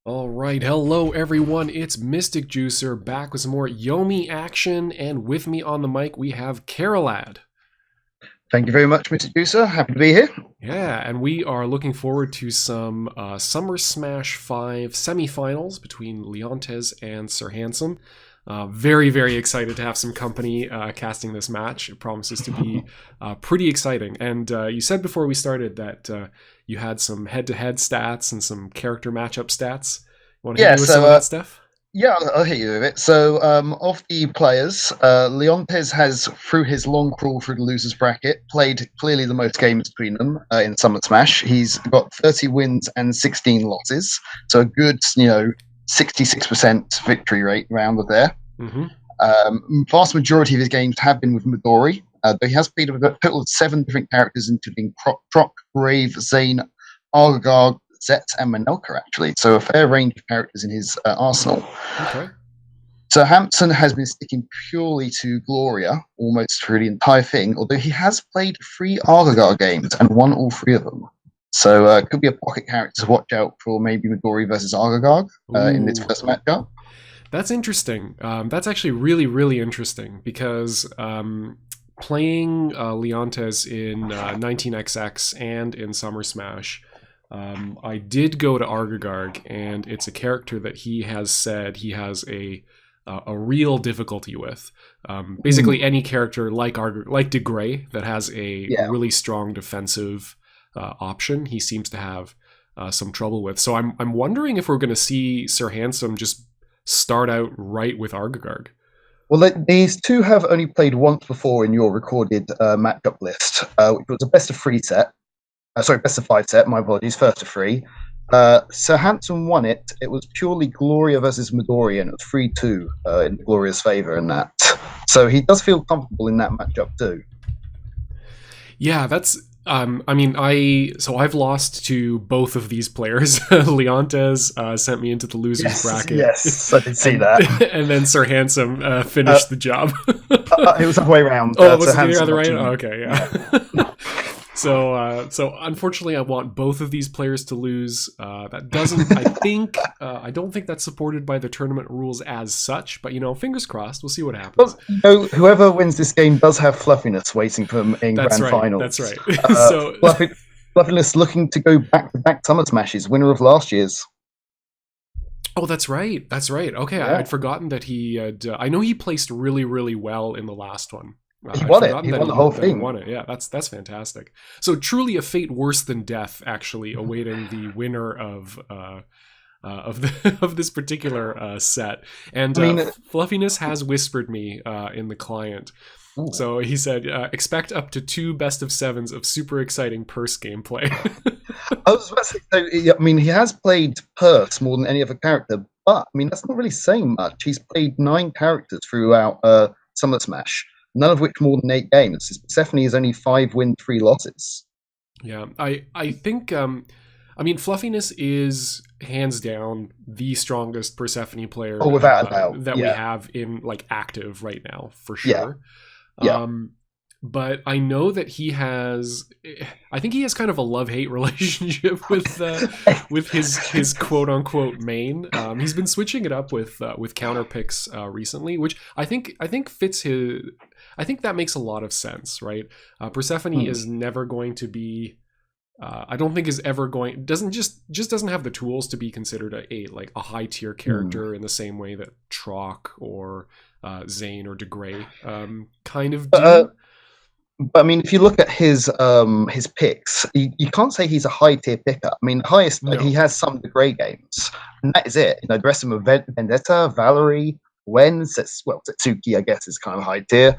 All right, hello everyone. It's Mystic Juicer back with some more Yomi action, and with me on the mic we have Caralad. Thank you very much, Mr. Juicer. Happy to be here. Yeah, and we are looking forward to some Summer Smash 5 semifinals between Leontes and SirHandsome. Very, very excited to have some company casting this match. It promises to be pretty exciting. And you said before we started that you had some head-to-head stats and some character matchup stats. You want to hit Yeah, me with some of that stuff? yeah, I'll hit you with it. Of the players, Leontes has, through his long crawl through the losers bracket, played clearly the most games between them in Summer Smash. He's got 30 wins and 16 losses, so a good, 66% victory rate around there. Mm-hmm. Vast majority of his games have been with Midori, though he has played with a total of 7 different characters, including Troc, Brave, Zane, Argag, Zet, and Manelka, actually. So a fair range of characters in his arsenal. Okay. So Hampson has been sticking purely to Gloria almost through the entire thing, although he has played 3 Argag games and won all 3 of them. So it could be a pocket character to watch out for, maybe Midori versus Argag in this first matchup. That's interesting. That's actually really, really interesting because playing Leontes in 19XX and in Summer Smash, I did go to Argagarg, and it's a character that he has said he has a real difficulty with. Basically, any character like De Grey that has a really strong defensive option, he seems to have some trouble with. So I'm wondering if we're going to see SirHandsome just start out right with Argagarg. Well, these two have only played once before in your recorded matchup list, which was a best-of-3 set. Best-of-5 set. My apologies, first of 3. SirHandsome won it. It was purely Gloria versus Midori, and it was 3-2 in Gloria's favor in that. So he does feel comfortable in that matchup too. Yeah, that's. I've lost to both of these players. Leontes sent me into the losers bracket. Yes, I did see that. And then SirHandsome finished the job. It was the other way around. Was it the other way? Oh, okay, yeah. So unfortunately, I want both of these players to lose. That doesn't. I don't think that's supported by the tournament rules as such. But fingers crossed. We'll see what happens. Well, whoever wins this game does have Fluffiness waiting for them in grand finals. That's right. So Fluffiness looking to go back-to-back Summer Smashes, winner of last year's. Oh, that's right. Okay, Yeah. I'd forgotten that he had. I know he placed really, really well in the last one. He won it. He won the whole thing. Won it. Yeah, that's fantastic. So truly a fate worse than death, actually, awaiting the winner of this particular set. And Fluffiness has whispered me in the client. Ooh. So he said, expect up to 2 best-of-7s of super exciting purse gameplay. I was about to say, he has played purse more than any other character, but that's not really saying much. He's played 9 characters throughout Summer Smash, none of which more than 8 games. Persephone is only 5 wins, 3 losses. Yeah, I think Fluffiness is hands down the strongest Persephone player without a doubt. That we have in active right now, for sure. Yeah. But I know that I think he has kind of a love-hate relationship with his quote-unquote main. He's been switching it up with counter picks recently, which I think fits his. I think that makes a lot of sense, right? Persephone is never going to be. I don't think is ever going. Doesn't have the tools to be considered a high tier character in the same way that Troc or Zane or De Grey kind of do. But if you look at his picks, you can't say he's a high tier picker. Highest he has some De Grey games, and that is it. The rest of them are Vendetta, Valerie, Wen, Setsuki, I guess, is kind of high tier.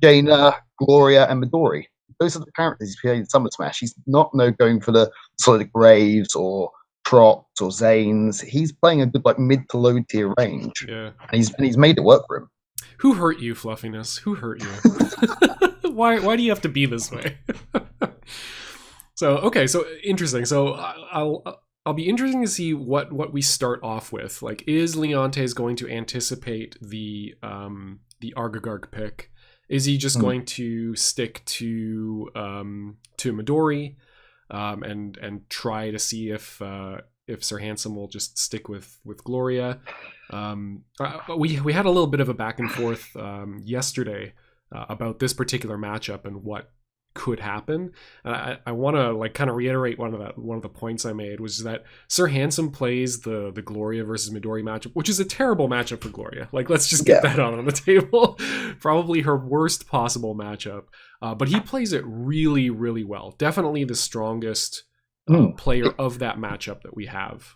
Jaina, Gloria, and Midori. Those are the characters he's playing in Summer Smash. He's not going for the solid Graves or Trots or Zanes. He's playing a good mid to low tier range. Yeah, and he's made it work for him. Who hurt you, Fluffiness? Who hurt you? Why do you have to be this way? So interesting. So I'll be interesting to see what we start off with. Is Leontes going to anticipate the Argagarg pick? Is he just going to stick to Midori, and try to see if if SirHandsome will just stick with Gloria. We had a little bit of a back and forth yesterday about this particular matchup and what could happen. I want to like kind of reiterate one of the points I made, was that SirHandsome plays the Gloria versus Midori matchup, which is a terrible matchup for Gloria. Like, let's just get that on the table. Probably her worst possible matchup. But he plays it really, really well. Definitely the strongest player of that matchup that we have.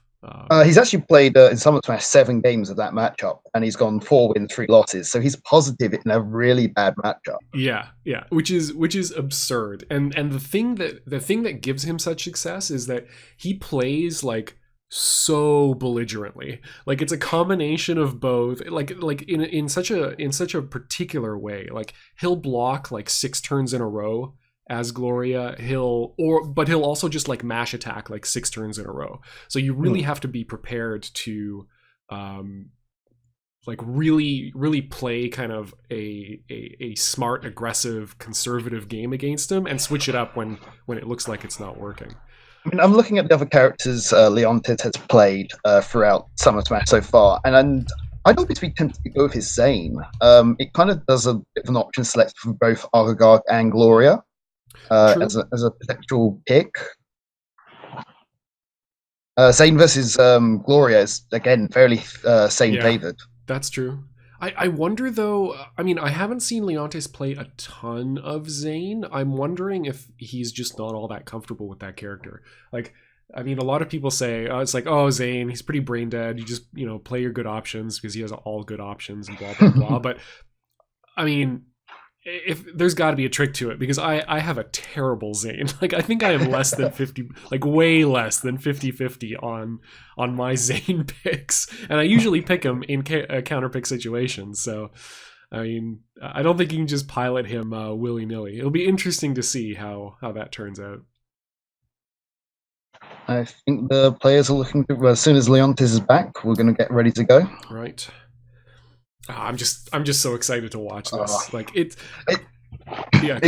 He's actually played in Summer Smash 7 games of that matchup, and he's gone 4 wins, 3 losses. So he's positive in a really bad matchup. Yeah, which is absurd. And the thing that gives him such success is that he plays like so belligerently. Like, it's a combination of both. Like in such a particular way. Like, he'll block like 6 turns in a row as Gloria, but he'll also just like mash attack like 6 turns in a row. So you really have to be prepared to like really play kind of a smart, aggressive, conservative game against him, and switch it up when it looks like it's not working. I mean, I'm looking at the other characters Leontes has played throughout Summer Smash so far, and I don't think we tempted to go with his Zane. It kind of does a bit of an option select for both Aragog and Gloria. As a potential pick. Zane versus Gloria is, again, fairly same favored. That's true. I wonder, though, I mean, I haven't seen Leontes play a ton of Zane. I'm wondering if he's just not all that comfortable with that character. Like, I mean, a lot of people say, it's like, oh, Zane, he's pretty brain dead. You just, play your good options because he has all good options and blah, blah, blah. But, I mean, if there's got to be a trick to it, because I have a terrible Zane. Like, I think I am less than 50, like way less than 50-50 on my Zane picks, and I usually pick him in counter pick situations. So, I mean, I don't think you can just pilot him willy nilly. It'll be interesting to see how that turns out. I think the players are looking to, as soon as Leontes is back, we're going to get ready to go. Right. I'm just so excited to watch this. It's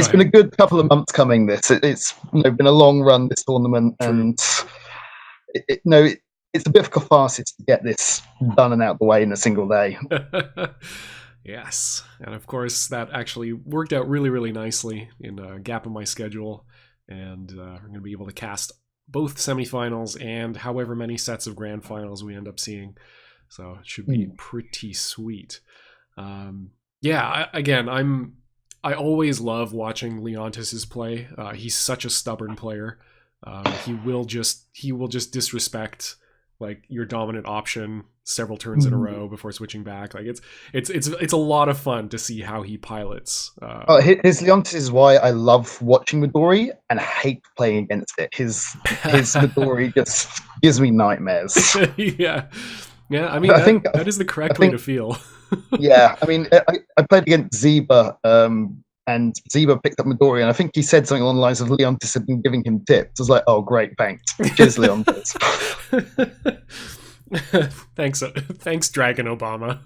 been a good couple of months coming. It's been a long run, this tournament. True. And it's a bit of catharsis to get this done and out of the way in a single day. Yes, and of course that actually worked out really, really nicely in a gap in my schedule, and we're going to be able to cast both semifinals and however many sets of grand finals we end up seeing. So it should be pretty sweet. I always love watching Leontes' play. He's such a stubborn player. He will just disrespect like your dominant option several turns in a row before switching back. Like, it's a lot of fun to see how he pilots. His Leontes is why I love watching Midori and hate playing against it. His Midori just gives me nightmares. Yeah, I mean, I think that is the correct way to feel. Yeah, I mean, I played against Zeba, and Zeba picked up Midori, and I think he said something along the lines of Leontes had been giving him tips. I was like, oh, great, thanks. Cheers, Leontes. Thanks, Dragon Obama.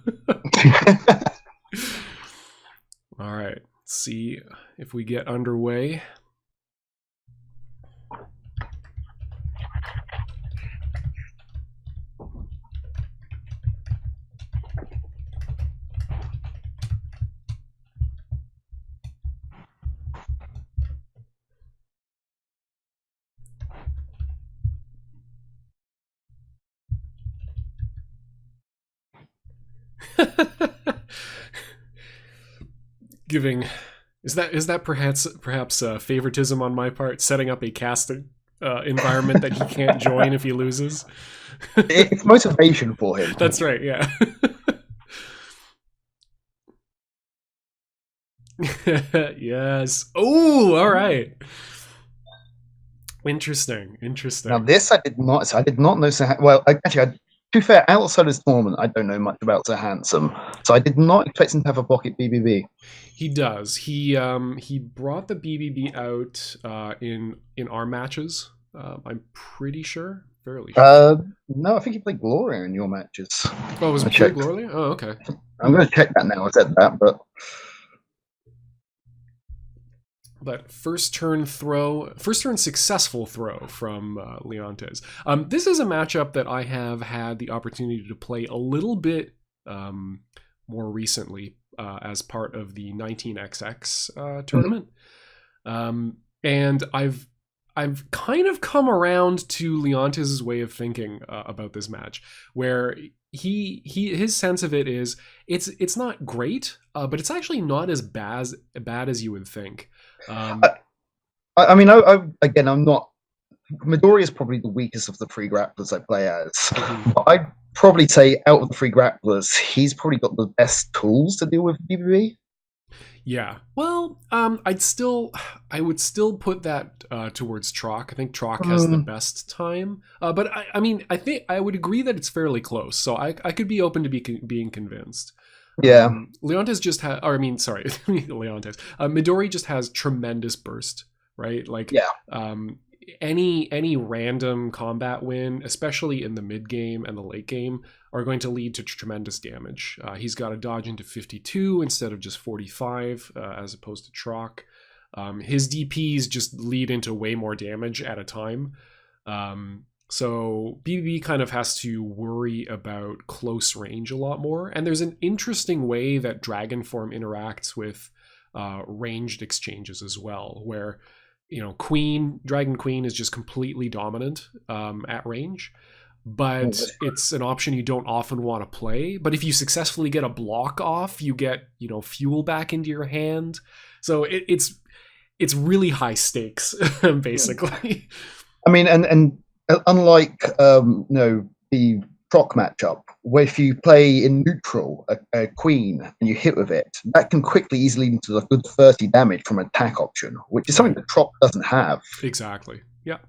All right, let's see if we get underway. Giving is that perhaps favoritism on my part, setting up a casting environment that he can't join if he loses? It's motivation for him. That's right, yeah. Yes. Oh, all right. Interesting. Now this I did not know. To be fair, outside of this tournament, I don't know much about SirHandsome, so I did not expect him to have a pocket BBB. He does. He brought the BBB out in our matches. I'm pretty sure, fairly sure. No, I think he played Gloria in your matches. Oh, was it pure Gloria? Oh, okay. I'm going to check that now. I said that, but But first turn successful throw from Leontes. This is a matchup that I have had the opportunity to play a little bit more recently as part of the 19XX tournament. And I've kind of come around to Leontes' way of thinking about this match, where his sense of it is it's not great, but it's actually not as bad as you would think. I mean, again, I'm not. Midori is probably the weakest of the three grapplers I play as. But I'd probably say out of the three grapplers, he's probably got the best tools to deal with BBB. Yeah. Well, I would still put that towards Trock. I think Trock has the best time. But I mean, I think I would agree that it's fairly close. So I could be open to being convinced. Yeah. Leontes just has, or I mean, sorry, Leontes. Midori just has tremendous burst, right? Like, any random combat win, especially in the mid game and the late game, are going to lead to tremendous damage. He's got to dodge into 52 instead of just 45, as opposed to Trock. His DPs just lead into way more damage at a time. So BBB kind of has to worry about close range a lot more. And there's an interesting way that Dragon Form interacts with ranged exchanges as well, where, you know, Dragon Queen is just completely dominant at range, but it's an option you don't often want to play. But if you successfully get a block off, you get, you know, fuel back into your hand. So it's really high stakes, basically. I mean, and unlike you know, the proc matchup, where if you play in neutral a queen and you hit with it, that can quickly easily lead into a good 30 damage from an attack option, which is something that Troc doesn't have. Exactly. Yeah.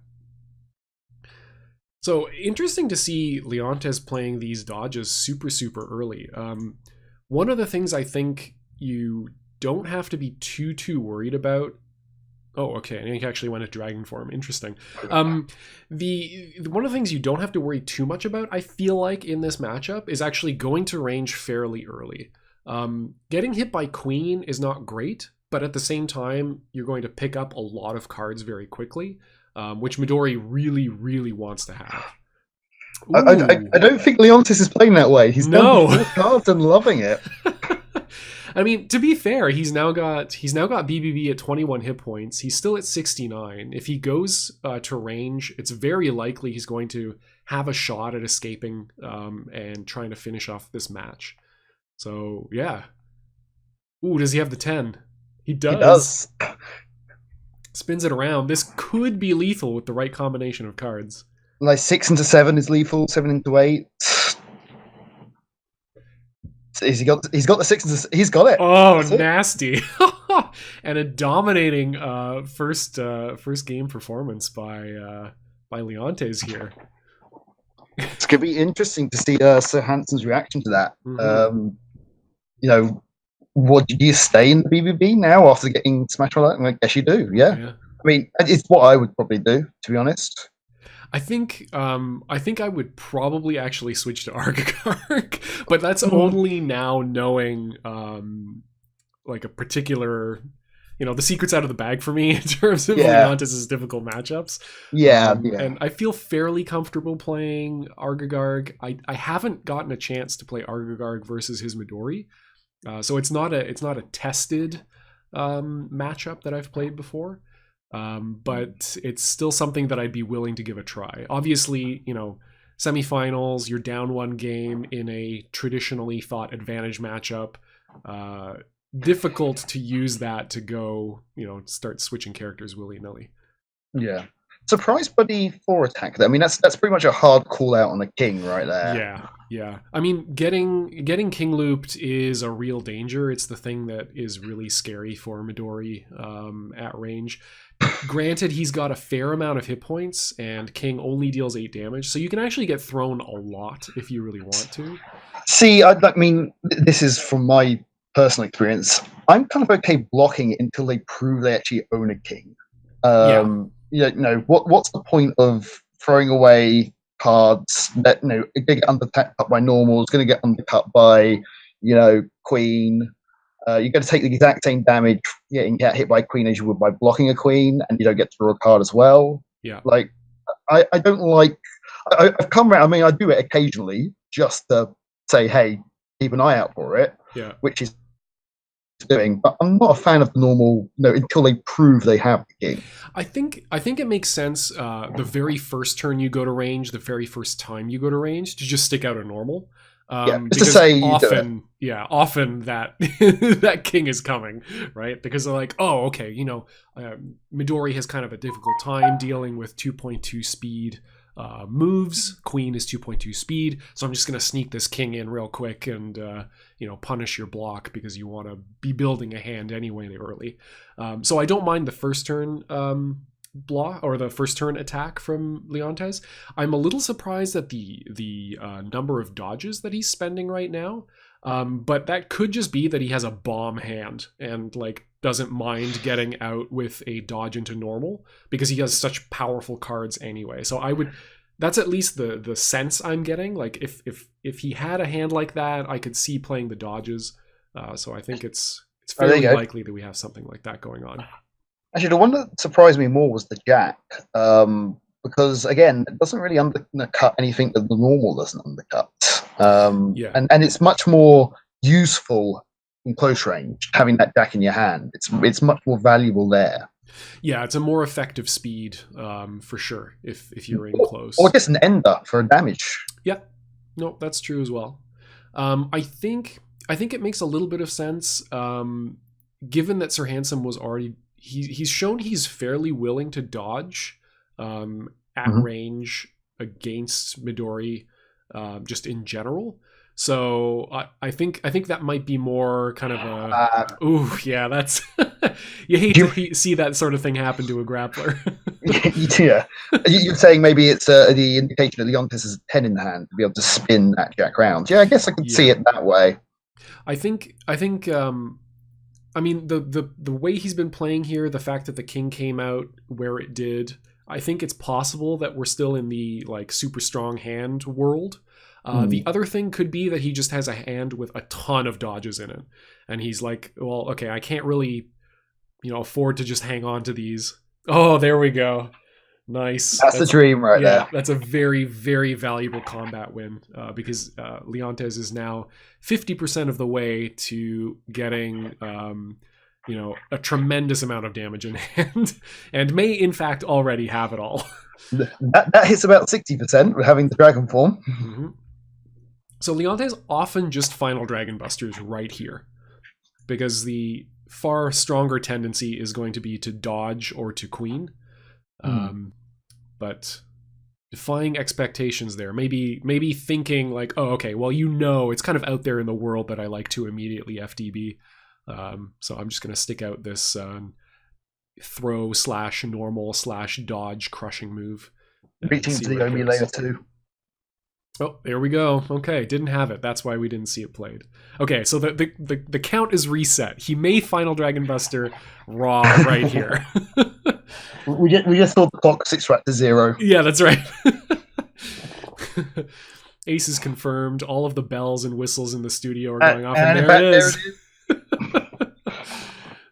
So interesting to see Leontes playing these dodges super early. One of the things I think you don't have to be too worried about. Oh, okay. And he actually went to Dragon Form. Interesting. One of the things you don't have to worry too much about, I feel like, in this matchup is actually going to range fairly early. Getting hit by Queen is not great, but at the same time, you're going to pick up a lot of cards very quickly, which Midori really wants to have. I don't think Leontes is playing that way. He's done 4 cards and loving it. I mean, to be fair, he's now got BBB at 21 hit points. He's still at 69. If he goes to range, it's very likely he's going to have a shot at escaping and trying to finish off this match. So, yeah. Ooh, does he have the 10? He does. Spins it around. This could be lethal with the right combination of cards. Like 6 into 7 is lethal, 7 into 8. He's got the 6 into, he's got it. Oh, nasty. And a dominating first game performance by Leontes here. It's going to be interesting to see SirHandsome's reaction to that. Mm-hmm. You know, what, do you stay in the BBB now after getting smashed by that? I guess you do, yeah. I mean, it's what I would probably do, to be honest. I think I would probably actually switch to Argagarg, but that's only now knowing like a particular, you know, the secret's out of the bag for me in terms of Leontes' difficult matchups. And I feel fairly comfortable playing Argagarg. I haven't gotten a chance to play Argagarg versus his Midori, so it's not a tested matchup that I've played before. But it's still something that I'd be willing to give a try. Obviously, you know, semifinals, you're down 1 game in a traditionally thought advantage matchup. Difficult to use that to go, you know, start switching characters willy-nilly. Yeah. Surprise Buddy 4 attack. I mean, that's pretty much a hard call out on the king right there. Yeah. I mean, getting king looped is a real danger. It's the thing that is really scary for Midori at range. Granted, he's got a fair amount of hit points, and king only deals 8 damage, so you can actually get thrown a lot if you really want to. See, I mean, this is from my personal experience. I'm kind of okay blocking it until they prove they actually own a king. You know, what's the point of throwing away cards that, you know, going to get undercut by normals, going to get undercut by, you know, queen. You're going to take the exact same damage, getting hit by queen as you would by blocking a queen, and you don't get to draw a card as well. Yeah. Like, I don't like. I've come around. I mean, I do it occasionally just to say, hey, keep an eye out for it. Yeah. Which is doing, but I'm not a fan of the normal. Until they prove they have the king. I think it makes sense. The very first turn you go to range, the very first time you go to range, to just stick out a normal. Just to say, often that that king is coming, right? Because they're like, oh, okay, Midori has kind of a difficult time dealing with 2.2 speed moves. Queen is 2.2 speed, so I'm just gonna sneak this king in real quick and punish your block because you want to be building a hand anyway early. So I don't mind the first turn block or the first turn attack from Leontes. I'm a little surprised at the number of dodges that he's spending right now, but that could just be that he has a bomb hand and like doesn't mind getting out with a dodge into normal because he has such powerful cards anyway. So that's at least the sense I'm getting. Like if he had a hand like that, I could see playing the dodges. So I think it's fairly likely that we have something like that going on. Actually, the one that surprised me more was the jack, because again, it doesn't really undercut anything that the normal doesn't undercut. And it's much more useful in close range having that jack in your hand. It's much more valuable there. Yeah, it's a more effective speed for sure if you're in close. Or just an ender for damage. Yeah, no, that's true as well. I think it makes a little bit of sense, given that SirHandsome was already. He's shown he's fairly willing to dodge at range against Midori, just in general. So I think that might be more kind of a that's you hate to see that sort of thing happen to a grappler. Yeah, you're saying maybe it's the indication that Leontes has a 10 in the hand to be able to spin that jack round. Yeah, I guess I could see it that way. I think I mean, the way he's been playing here, the fact that the king came out where it did, I think it's possible that we're still in the like super strong hand world. The other thing could be that he just has a hand with a ton of dodges in it, and he's like, well, okay, I can't really, afford to just hang on to these. Oh, there we go. Nice. That's the dream right there. That's a very, very valuable combat win because Leontes is now 50% of the way to getting, a tremendous amount of damage in hand and may, in fact, already have it all. That hits about 60% with having the dragon form. Mm-hmm. So Leontes often just final Dragon Busters right here because the far stronger tendency is going to be to dodge or to queen. But defying expectations there, maybe thinking like, oh, okay, well, it's kind of out there in the world that I like to immediately FDB. So I'm just going to stick out this throw / normal / dodge crushing move. Reaching to the Yomi layer 2. Oh, there we go. Okay, didn't have it. That's why we didn't see it played. Okay, so the count is reset. He may final Dragon Buster raw right here. We just saw the clock 6 right to 0. Yeah, that's right. Ace is confirmed. All of the bells and whistles in the studio are going off, and there it is.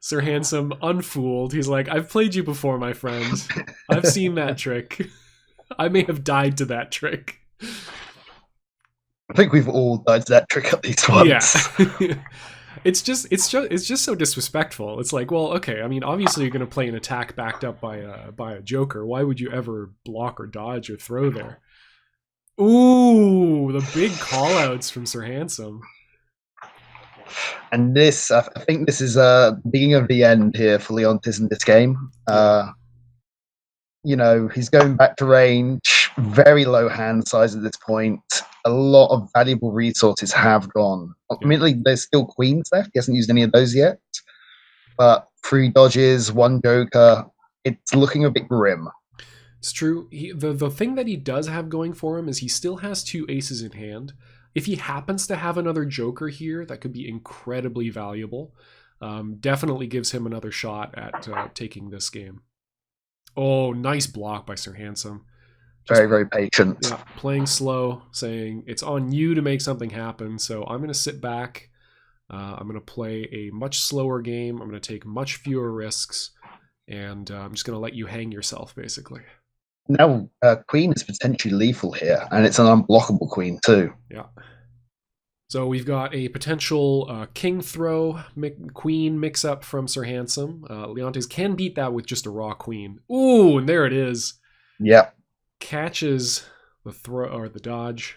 SirHandsome, unfooled. He's like, I've played you before, my friend. I've seen that trick. I may have died to that trick. I think we've all died to that trick at least once. Yeah. It's just so disrespectful. It's like, well, okay, I mean, obviously you're going to play an attack backed up by a joker. Why would you ever block or dodge or throw there? Ooh, the big callouts from SirHandsome. And this, I think this is the beginning of the end here for Leontes in this game. He's going back to range, very low hand size at this point. A lot of valuable resources have gone. Admittedly, there's still queens left. He hasn't used any of those yet. But 3 dodges, 1 joker. It's looking a bit grim. It's true. The thing that he does have going for him is he still has 2 aces in hand. If he happens to have another joker here, that could be incredibly valuable. Definitely gives him another shot at taking this game. Oh, nice block by SirHandsome. Very, very patient. Yeah, playing slow, saying it's on you to make something happen. So I'm going to sit back. I'm going to play a much slower game. I'm going to take much fewer risks, and I'm just going to let you hang yourself, basically. Now, queen is potentially lethal here, and it's an unblockable queen too. Yeah. So we've got a potential king throw queen mix-up from SirHandsome. Leontes can beat that with just a raw queen. Ooh, and there it is. Yeah. Catches the throw or the dodge,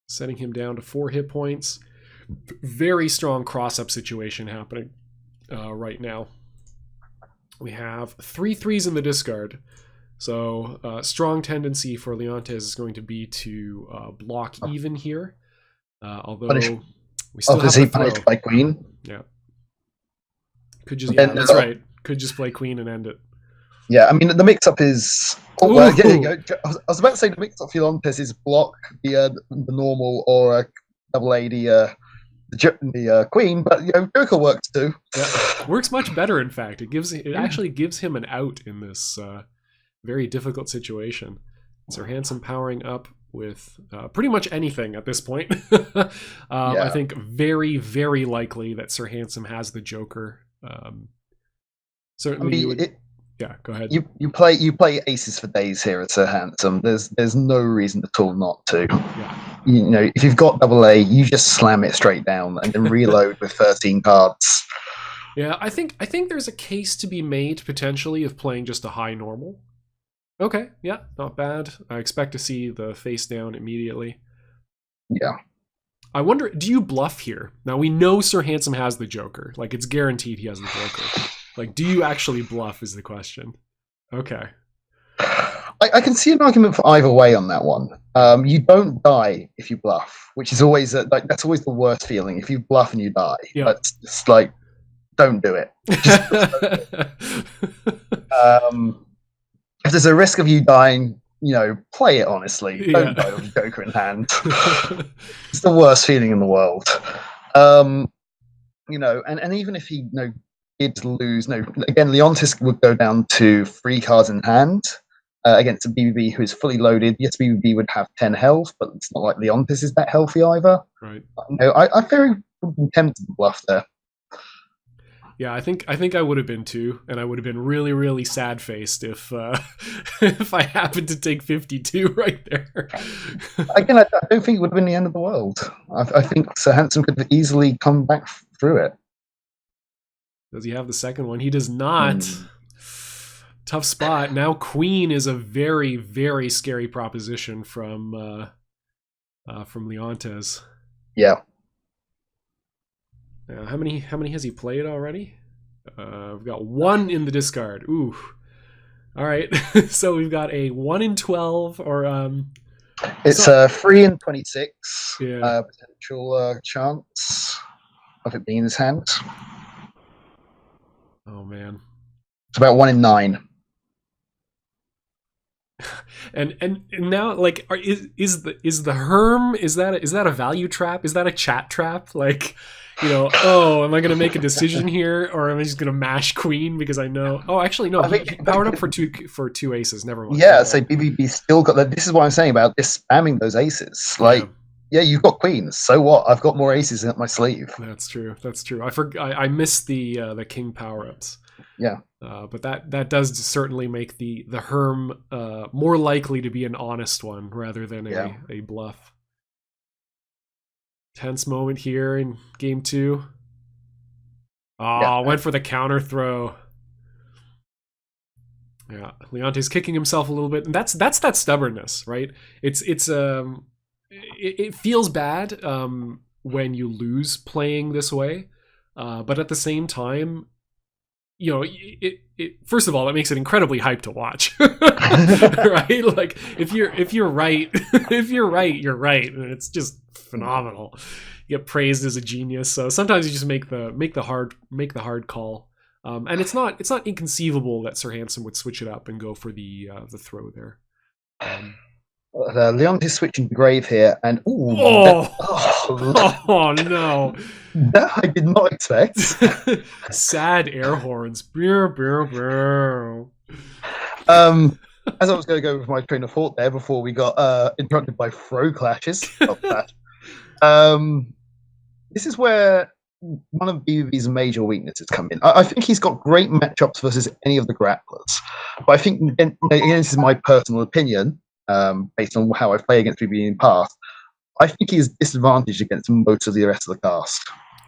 setting him down to 4 hit points. Very strong cross-up situation happening right now. We have 3 3s in the discard. So strong tendency for Leontes is going to be to block even here. Although we still have to throw. By queen? Yeah. Could just, yeah, that's right. Could just play queen and end it. Yeah, I mean, the mix-up is... Oh, well, yeah, I was about to say the mix-up for Leontes is block the normal or double A the queen, but Joker works too. Yeah, works much better, in fact. It actually gives him an out in this very difficult situation. SirHandsome powering up with pretty much anything at this point. I think very, very likely that SirHandsome has the Joker. Certainly, yeah, go ahead. You play aces for days here at SirHandsome. There's no reason at all not to. Yeah. If you've got double A, you just slam it straight down and then reload with 13 cards. Yeah, I think there's a case to be made potentially of playing just a high normal. Okay, yeah, not bad. I expect to see the face down immediately. Yeah. I wonder, do you bluff here? Now we know SirHandsome has the Joker. Like, it's guaranteed he has the Joker. Like, do you actually bluff is the question. Okay. I can see an argument for either way on that one. You don't die if you bluff, which is always that's always the worst feeling. If you bluff and you die, that's just like, don't do it. Just if there's a risk of you dying, play it honestly. Don't die with Joker in hand. It's the worst feeling in the world. And even if he did lose, again, Leontes would go down to 3 cards in hand against a BBB who is fully loaded. Yes, BBB would have 10 health, but it's not like Leontes is that healthy either. Right. I very would be tempted to bluff there. Yeah, I think I would have been too, and I would have been really, really sad faced if if I happened to take 52 right there. Again, I don't think it would have been the end of the world. I think SirHandsome could have easily come back through it. Does he have the second one? He does not. Tough spot. Now queen is a very, very scary proposition from Leontes. Yeah. How many has he played already? We've got 1 in the discard. Ooh. All right. So we've got a 1 in 12 or it's 3 in 26. Yeah. Potential chance of it being in his hand. Oh man. It's about 1 in 9. And now, like, is the Herm, is that a value trap? Is that a chat trap? Like, am I gonna make a decision here, or am I just gonna mash queen because I know? Oh, actually, no. He powered up for two aces. Never mind. Yeah, so BBB still got that. This is what I'm saying about this spamming those aces. Like, yeah, you've got queens. So what? I've got more aces up my sleeve. That's true. I missed the king power ups. Yeah. But that does certainly make the Herm more likely to be an honest one rather than a bluff. Tense moment here in game 2. Went for the counter throw. Yeah, Leontes kicking himself a little bit, and that's that stubbornness, right? It feels bad when you lose playing this way, but at the same time, first of all, it makes it incredibly hype to watch, right? Like if you're right, you're right, and it's just phenomenal. You get praised as a genius. So sometimes you just make the hard call, and it's not inconceivable that SirHandsome would switch it up and go for the throw there. Leontes switching to grave here, and no, that I did not expect. Sad air horns. As I was going to go with my train of thought there before we got interrupted by throw clashes. Um, this is where one of BBB's major weaknesses come in. I think he's got great matchups versus any of the grapplers, but I think, and again, this is my personal opinion, based on how I've played against BBB in the past. I think he's disadvantaged against most of the rest of the cast.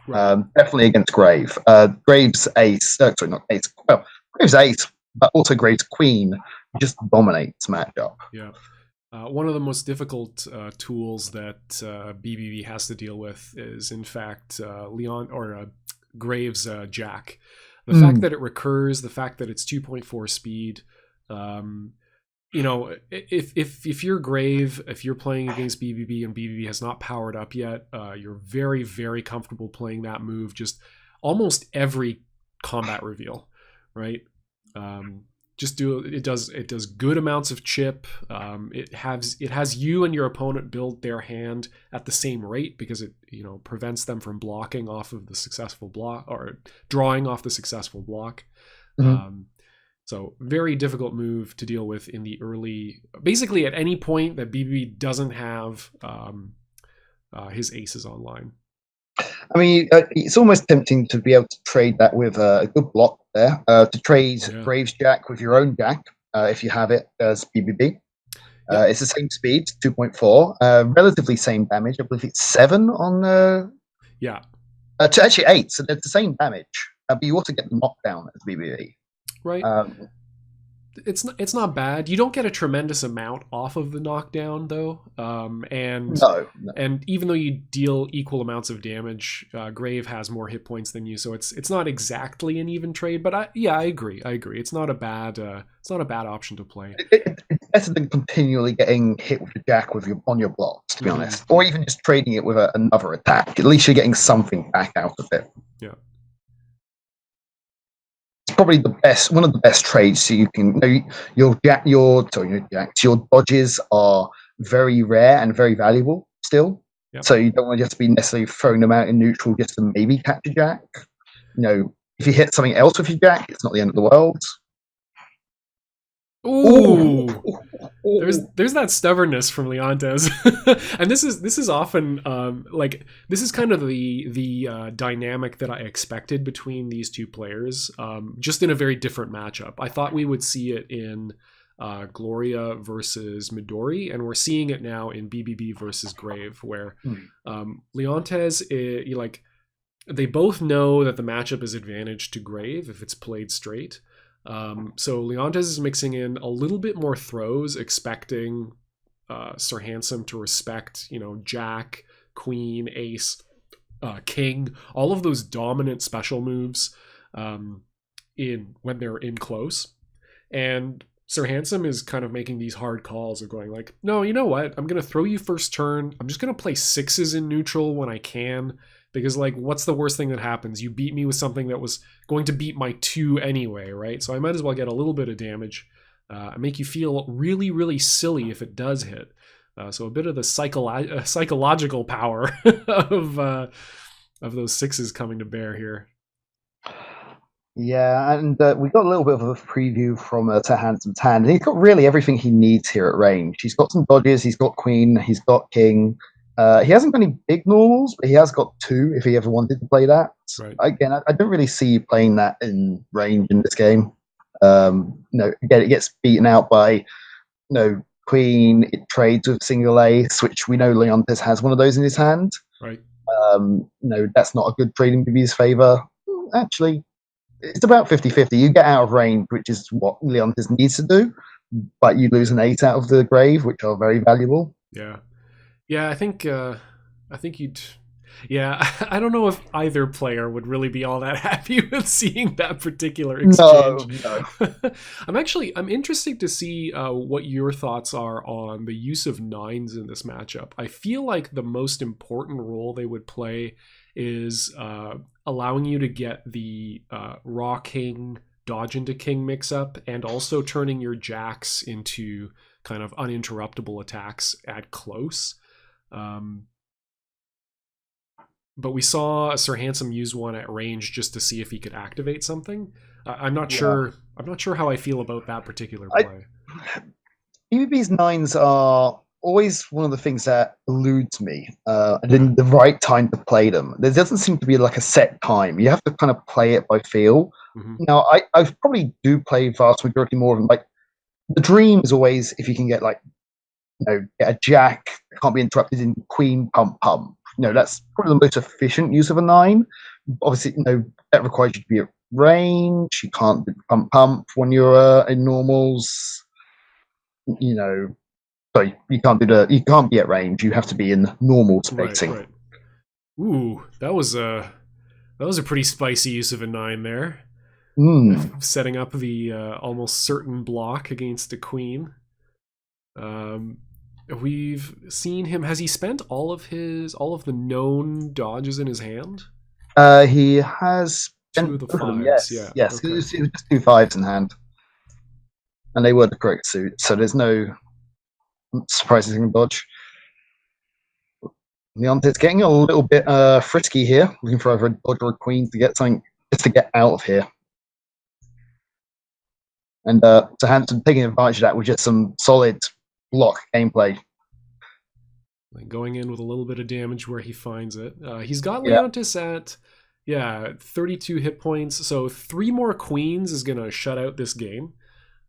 Right. Definitely against Grave. Grave's ace, sorry, not ace. Well, Grave's ace, but also Grave's queen just dominates matchup. Yeah. One of the most difficult tools that BBB has to deal with is, in fact, Graves' Jack. The fact that it recurs, the fact that it's 2.4 speed. You know, if you're Grave, if you're playing against BBB and BBB has not powered up yet, you're very, very comfortable playing that move just almost every combat reveal, right? Just do it. Does good amounts of chip. It has you and your opponent build their hand at the same rate because it prevents them from blocking off of the successful block or drawing off the successful block. Mm-hmm. So very difficult move to deal with in the early. Basically, at any point that BBB doesn't have his aces online. I mean, it's almost tempting to be able to trade that with a good block there. To trade Graves Jack with your own Jack, if you have it as BBB. It's the same speed, 2.4, relatively same damage. I believe it's 7 on. Actually 8, so it's the same damage, but you also get the knockdown as BBB. Right. It's not bad. You don't get a tremendous amount off of the knockdown though, and even though you deal equal amounts of damage, Grave has more hit points than you, so it's not exactly an even trade. But I agree. It's not a bad option to play. It's better than continually getting hit with your Jack on your blocks, to be honest, or even just trading it with another attack. At least you're getting something back out of it. Yeah. Probably one of the best trades. So you can, your dodges are very rare and very valuable still. Yep. So you don't want to just be necessarily throwing them out in neutral just to maybe catch a Jack. If you hit something else with your Jack, it's not the end of the world. Ooh. There's that stubbornness from Leontes. And this is often this is kind of the dynamic that I expected between these two players, just in a very different matchup. I thought we would see it in Gloria versus Midori, and we're seeing it now in BBB versus Grave, where Leontes, they both know that the matchup is advantage to Grave if it's played straight. So Leontes is mixing in a little bit more throws, expecting SirHandsome to respect, Jack, Queen, Ace, King, all of those dominant special moves when they're in close. And SirHandsome is kind of making these hard calls of going like, no, you know what? I'm going to throw you first turn. I'm just going to play 6s in neutral when I can. Because, what's the worst thing that happens? You beat me with something that was going to beat my 2 anyway, right? So I might as well get a little bit of damage, make you feel really, really silly if it does hit. So a bit of the psychological power of those 6s coming to bear here. Yeah, and we got a little bit of a preview from SirHandsome's hand. And he's got really everything he needs here at range. He's got some dodges, he's got Queen, he's got King. He hasn't got any big normals, but he has got 2 if he ever wanted to play that. Right. Again, I don't really see you playing that in range in this game. Again, it gets beaten out by Queen. It trades with single ace, which we know Leontes has one of those in his hand. Right. That's not a good trade in BB's favor. Actually, it's about 50-50. You get out of range, which is what Leontes needs to do, but you lose an 8 out of the Grave, which are very valuable. Yeah. Yeah, I think you'd. Yeah, I don't know if either player would really be all that happy with seeing that particular exchange. No. I'm interested to see what your thoughts are on the use of 9s in this matchup. I feel like the most important role they would play is allowing you to get the Raw King dodge into King mix-up, and also turning your Jacks into kind of uninterruptible attacks at close. But we saw SirHandsome use one at range just to see if he could activate something. I'm not sure. I'm not sure how I feel about that particular play. BBB's 9s are always one of the things that eludes me, and then the right time to play them. There doesn't seem to be like a set time. You have to kind of play it by feel. Now, I probably do play vast majority more of them. Like the dream is always if you can get like get a jack that can't be interrupted in queen pump pump. That's probably the most efficient use of a 9. Obviously, that requires you to be at range. You can't do pump pump when you're in normals. So you can't be at range. You have to be in normal spacing. Right. Ooh, that was a pretty spicy use of a 9 there. Setting up the almost certain block against a queen. We've seen him. Has he spent all of the known dodges in his hand? He has 2 of the 5s. Yes. Okay. It was just 2 5s in hand, and they were the correct suit. So there's no surprises in dodge. Leontes getting a little bit frisky here, looking for either a dodge or a queen to get something just to get out of here. And SirHandsome taking advantage of that with just some solid block gameplay. Going in with a little bit of damage where he finds it. He's got Leontes at 32 hit points, so 3 more queens is going to shut out this game.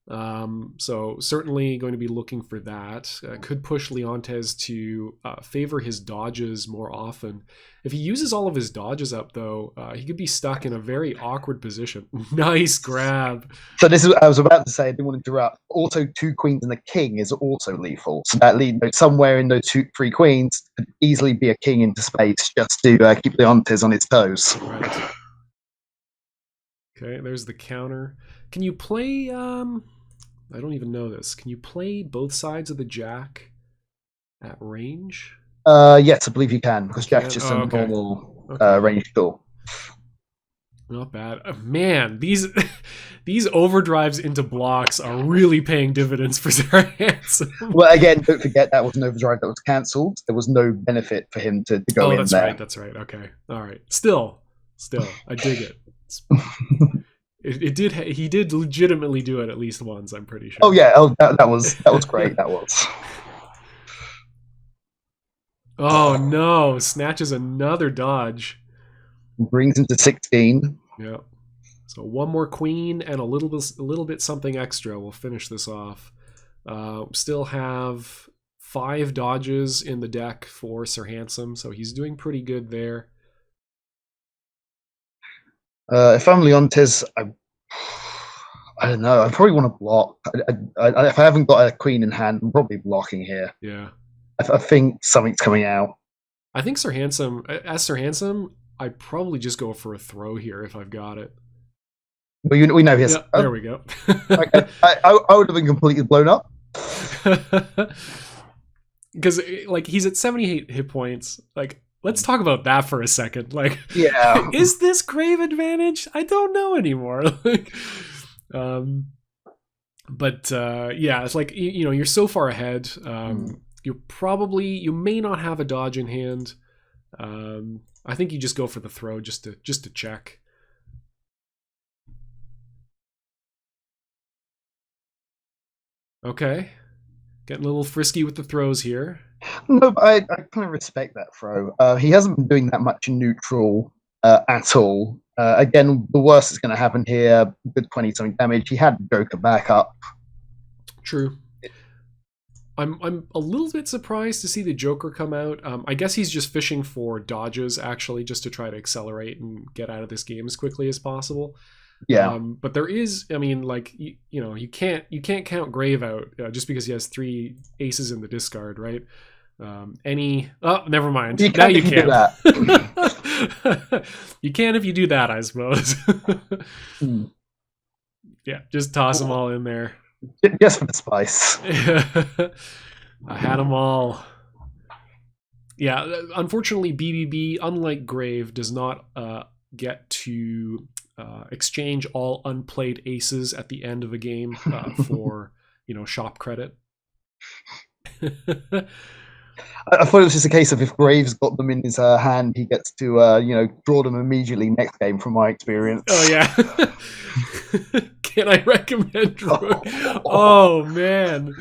So certainly going to be looking for that. Could push Leontes to favor his dodges more often. If he uses all of his dodges up, though, he could be stuck in a very awkward position. Nice grab. So this is I was about to say. I didn't want to interrupt. Also, 2 queens and a king is also lethal. So that somewhere in those 3 queens could easily be a king into space just to keep Leontes on its toes. Right. Okay, there's the counter. Can you play... I don't even know this. Can you play both sides of the jack at range? Yes, I believe you can, because jack's just a normal range tool. Not bad. Man, these overdrives into blocks are really paying dividends for SirHandsome. Well, again, don't forget that was an overdrive that was cancelled. There was no benefit for him to go in there. That's right. Okay. All right. Still, I dig it. He did legitimately do it at least once, I'm pretty sure. Oh yeah, that was great. That was. Oh no, snatches another dodge. Brings him to 16. Yeah. So 1 more queen and a little bit something extra. We'll finish this off. Still have 5 dodges in the deck for SirHandsome, so he's doing pretty good there. If I'm Leontes, I don't know. I probably want to block. If I haven't got a queen in hand, I'm probably blocking here. Yeah. I think something's coming out. I think SirHandsome, I probably just go for a throw here if I've got it. Well, we know his. Yeah, there we go. I would have been completely blown up. Because he's at 78 hit points. Let's talk about that for a second. Is this grave advantage? I don't know anymore. It's you're so far ahead. You may not have a dodge in hand. I think you just go for the throw just to check. Okay. Getting a little frisky with the throws here. No, but I kind of respect that throw. He hasn't been doing that much in neutral at all. Again, the worst is going to happen here. Good 20-something damage. He had Joker back up. True. I'm a little bit surprised to see the Joker come out. I guess he's just fishing for dodges, actually, just to try to accelerate and get out of this game as quickly as possible. Yeah. But there is, you can't count Grave out just because he has 3 aces in the discard, right? Never mind. Now you can. You can if you do that, I suppose. Yeah, just toss them all in there. Just for the spice. I had them all. Yeah, unfortunately, BBB, unlike Grave, does not get to exchange all unplayed aces at the end of a game for shop credit. I thought it was just a case of if Graves got them in his hand, he gets to draw them immediately next game. From my experience. Oh yeah. Can I recommend? Oh man,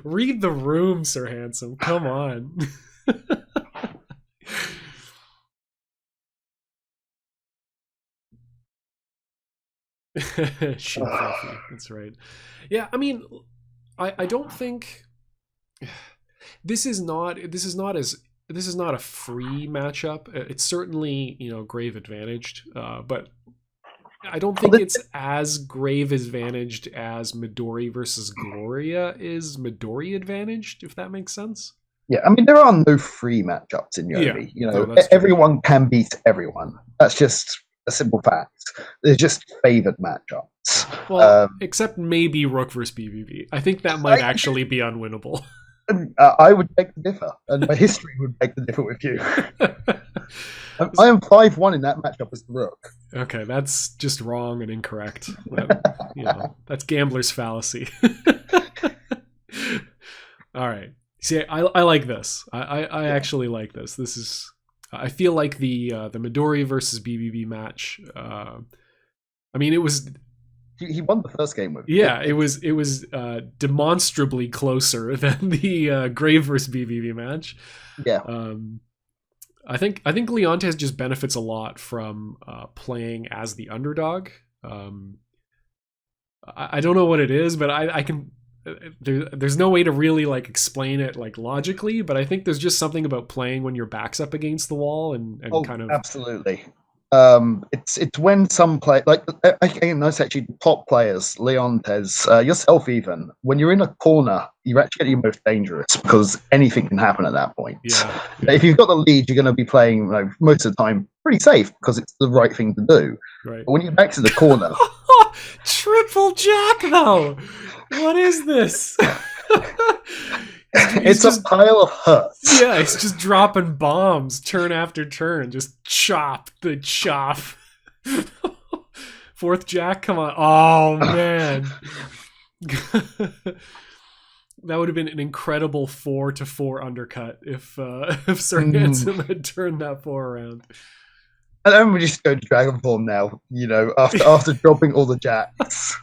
Read the room, SirHandsome. Come on. Shoot Fluffy. That's right. Yeah, I mean, I don't think this is not a free matchup. It's certainly, grave advantaged, but I don't think it's as grave advantaged as Midori versus Gloria is Midori advantaged, if that makes sense. Yeah, I mean, there are no free matchups in Yomi. Everyone can beat everyone. That's just a simple fact. They're just favored matchups. Well, except maybe Rook versus BBB. I think that might actually be unwinnable. I would beg to differ, and my history would beg to differ with you. I am 5-1 in that matchup as the Rook. Okay, that's just wrong and incorrect. That's gambler's fallacy. All right. See, I like this. I actually like this. This is. I feel like the Midori versus BBB match. I mean, it was. He won the first game with. Yeah, it was demonstrably closer than the Grave versus BBB match. Yeah. I think Leontes just benefits a lot from playing as the underdog. I don't know what it is, but I can. There's no way to really explain it logically, but I think there's just something about playing when your back's up against the wall and kind of absolutely. It's when some play I notice actually top players, Leontes, yourself even, when you're in a corner, you're actually your most dangerous because anything can happen at that point. Yeah. If you've got the lead, you're going to be playing most of the time pretty safe because it's the right thing to do. Right. But when you're back to the corner, triple jack though. What is this? It's just a pile of hurts. Yeah, it's just dropping bombs turn after turn. Just chop. Fourth jack, come on. Oh, man. That would have been an incredible 4-4 undercut if SirHandsome had turned that 4 around. And then we just go to Dragon form now, after dropping all the jacks.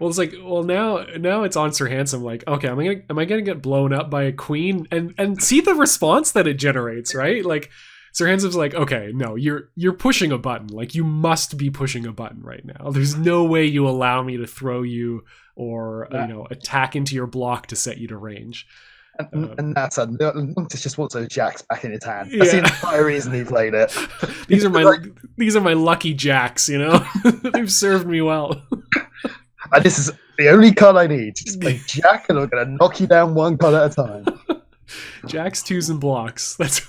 Well, it's now it's on SirHandsome. Okay, am I gonna get blown up by a queen? And see the response that it generates, right? SirHandsome's okay, no, you're pushing a button. You must be pushing a button right now. There's no way you allow me to throw you or attack into your block to set you to range. And that's Leontes just wants those jacks back in his hand. That's the entire reason he played it. These are my lucky jacks. They've served me well. And this is the only card I need. Just play Jack, and I'm going to knock you down one card at a time. Jacks, twos, and blocks. That's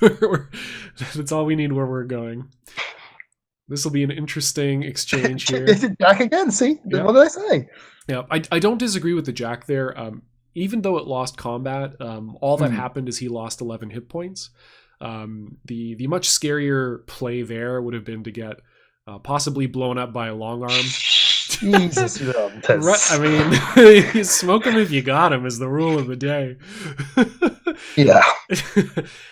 all we need where we're going. This will be an interesting exchange here. Jack again. See, what did I say? Yeah, I don't disagree with the Jack there. Even though it lost combat, all that happened is he lost 11 hit points. The much scarier play there would have been to get possibly blown up by a long arm. Jesus, I mean, smoke him if you got him is the rule of the day. Yeah.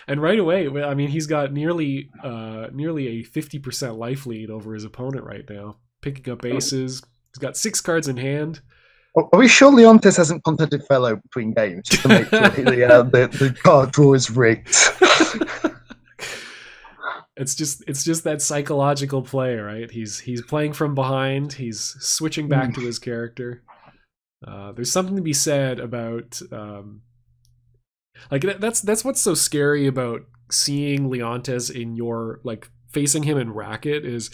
And right away, I mean, he's got nearly a 50% life lead over his opponent right now, picking up aces. He's got 6 cards in hand. Are we sure Leontes hasn't contacted Fellow between games just to make sure the card draw is rigged? It's just that psychological play, right? He's playing from behind. He's switching back to his character. There's something to be said about that's what's so scary about seeing Leontes in your facing him in racket is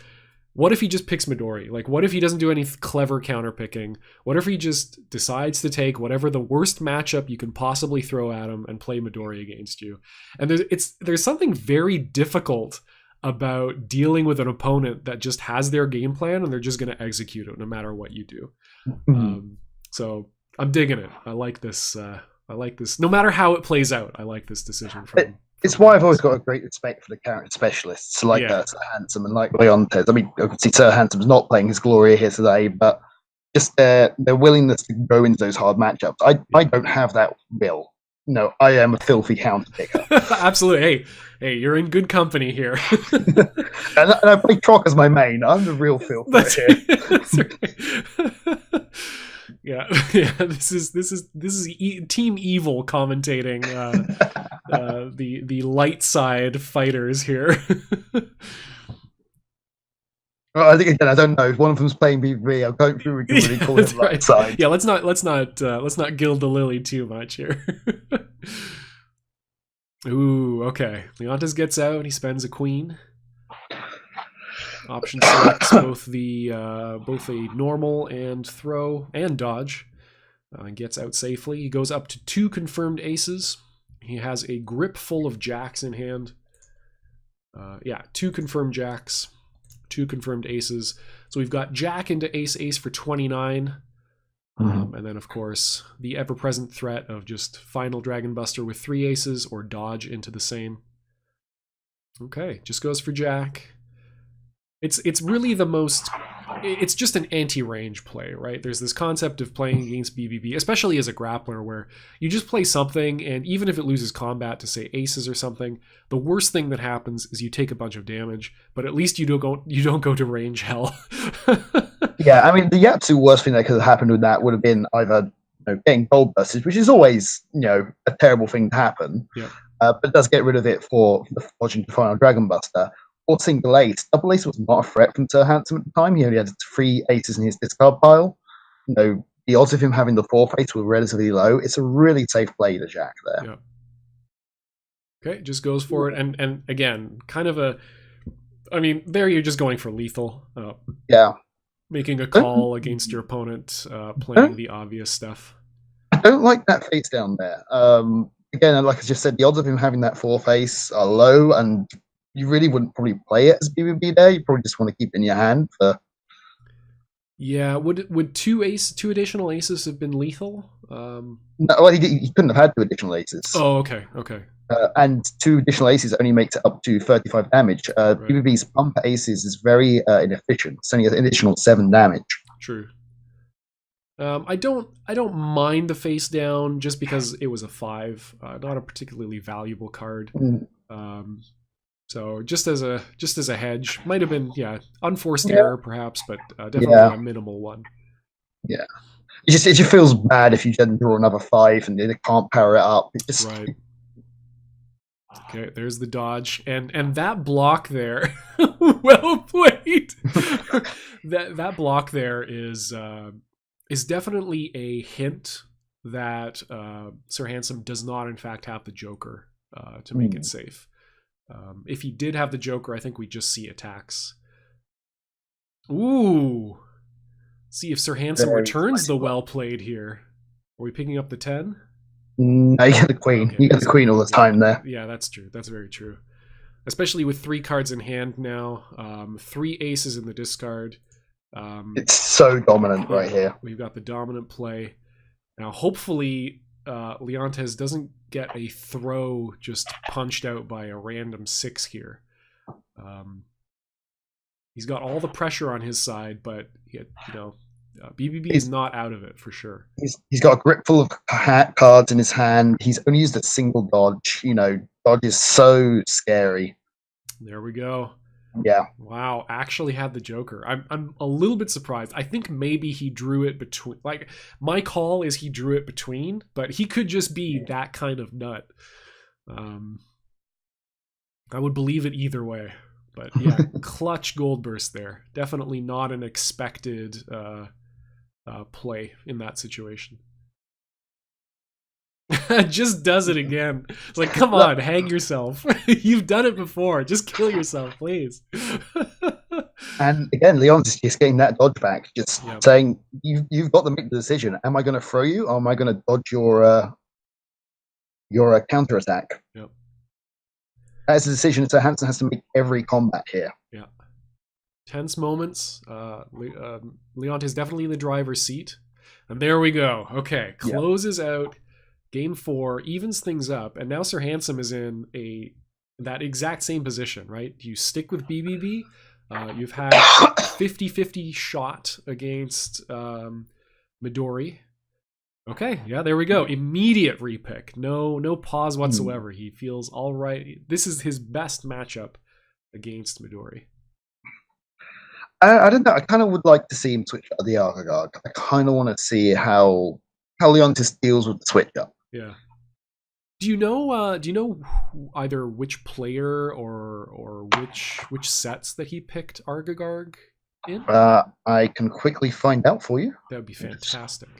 what if he just picks Midori? What if he doesn't do any clever counter picking? What if he just decides to take whatever the worst matchup you can possibly throw at him and play Midori against you? And there's something very difficult about dealing with an opponent that just has their game plan and they're just going to execute it no matter what you do. So I'm digging it. I like this. No matter how it plays out, I like this decision. It's why I've always got a great respect for the character specialists like SirHandsome and like Leontes. I mean, I can see SirHandsome's not playing his Gloria here today, but just their willingness to go into those hard matchups. I don't have that will. No, I am a filthy counter picker. Absolutely. Hey, you're in good company here. and I play Trock as my main. I'm the real filth right here. Yeah, yeah. This is Team Evil commentating the light side fighters here. Well, I think again, I don't know if one of them's playing BB. I don't think we can really call him light side. Yeah, let's not gild the lily too much here. Ooh, okay. Leontes gets out. He spends a queen. Option selects both a normal and throw and dodge. Gets out safely. He goes up to 2 confirmed aces. He has a grip full of jacks in hand. 2 confirmed jacks, 2 confirmed aces. So we've got jack into ace for 29. And then, of course, the ever-present threat of just final Dragon Buster with 3 aces or dodge into the same. Okay, just goes for jack. It's really the most... It's just an anti-range play, right? There's this concept of playing against BBB, especially as a grappler, where you just play something, and even if it loses combat to, say, aces or something, the worst thing that happens is you take a bunch of damage, but at least you don't go to range hell. Yeah, I mean, the absolute worst thing that could have happened with that would have been either getting gold bursts, which is always a terrible thing to happen, but it does get rid of it for the fortune to final Dragon Buster. Or single ace. Double ace was not a threat from SirHandsome at the time. He only had 3 aces in his discard pile. The odds of him having the 4th ace were relatively low. It's a really safe play to jack there. Yeah. Okay, just goes for it, and again, kind of a. I mean, there you're just going for lethal. Making a call against your opponent, playing the obvious stuff. I don't like that face down there. Again, like I just said, the odds of him having that 4th ace are low, and you really wouldn't probably play it as BBB there. You probably just want to keep it in your hand for. Yeah, would 2 additional aces have been lethal? No, well, he couldn't have had 2 additional aces. Oh, okay. And 2 additional aces only makes it up to 35 damage. Right. BBB's bumper aces is very inefficient. It's only an additional 7 damage. True. I don't mind the face down just because it was a 5, not a particularly valuable card. So just as a hedge, might have been unforced error perhaps, but definitely a minimal one. Yeah, it just feels bad if you didn't draw another 5 and they can't power it up. It just... Right. Okay, there's the dodge, and that block there, well played. that block there is definitely a hint that SirHandsome does not in fact have the Joker to make it safe. If he did have the Joker, I think we just see attacks. Ooh. See if SirHandsome returns the well played here. Are we picking up the 10? No, you get the queen. Okay, you get the queen all the time there. Yeah, that's true. That's very true. Especially with 3 cards in hand now. 3 aces in the discard. It's so dominant right here. We've got the dominant play. Now, hopefully, Leontes doesn't get a throw just punched out by a random 6 here. He's got all the pressure on his side, but BBB is not out of it for sure. He's got a grip full of cards in his hand. He's only used a single dodge. Dodge is so scary. There we go. Yeah. Wow, actually had the Joker. I'm a little bit surprised. I think maybe he drew it between. Like, my call is he drew it between, but he could just be that kind of nut. I would believe it either way. But yeah, clutch gold burst there. Definitely not an expected play in that situation. Just does it again. It's like, come on, hang yourself. You've done it before. Just kill yourself, please. And again, Leon's just getting that dodge back, just saying, you've got to make the decision. Am I going to throw you, or am I going to dodge your counter attack? Yep. That's a decision SirHandsome has to make every combat here. Yeah. Tense moments. Leontes is definitely in the driver's seat. And there we go. Okay. Closes out. Game 4. Evens things up. And now SirHandsome is in that exact same position, right? You stick with BBB. You've had 50-50 shot against Midori. Okay, yeah, there we go. Immediate repick. No pause whatsoever. He feels all right. This is his best matchup against Midori. I don't know. I kind of would like to see him switch up the Argagog. I kind of want to see how Leontes deals with the switch up. Yeah. Do you know? Either which player or which sets that he picked Argagarg in? I can quickly find out for you. That would be fantastic.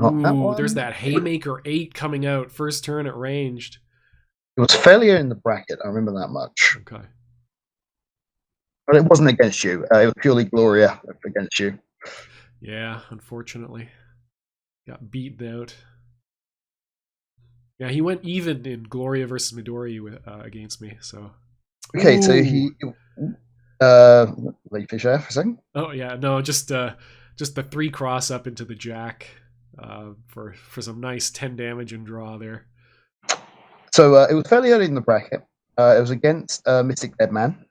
Ooh, there's that Haymaker 8 coming out first turn at ranged. It was failure in the bracket. I remember that much. Okay. But it wasn't against you. It was purely Gloria against you. Yeah, unfortunately, got beaten out. Yeah, he went even in Gloria versus Midori against me. So. Okay, so he. Let you finish there for a second. Oh yeah, no, just the 3 cross up into the jack for some nice 10 damage and draw there. So it was fairly early in the bracket. It was against Mystic Deadman,